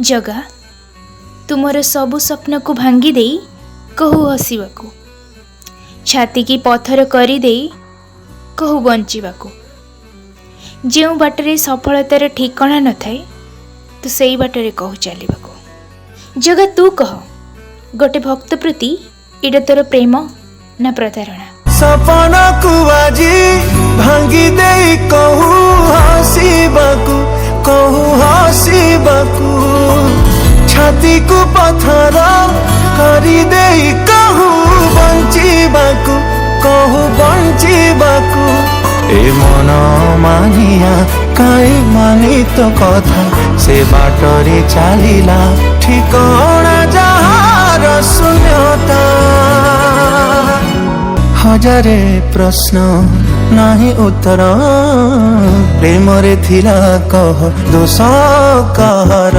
जगा तुमर सबु स्वप्न को भांगी दे कहू हसीबाकू, छाती की पत्थर करी दे कहू बंचिबाकू। जो बाटरे सफलतार ठिकाना न थाए तू सेई बाटरे कहू चलिबाकू। जगा तू कह गोटे भक्त प्रति एटा तोर प्रेम ना प्रतारणा। सपना को बाजी भांगी दे कहू हसीबाकू, कहू हसीबाकू। छाती को पत्थर करी दे कहू बंचिबाकू, कहू बंचिबाकू। ए मन मानिया काई मानी तो कथा से बाटरे चलिला ठिकाना जहार शून्यता। हजारे प्रश्न नाही उत्तर प्रेम रे थिला कह दोष कहर।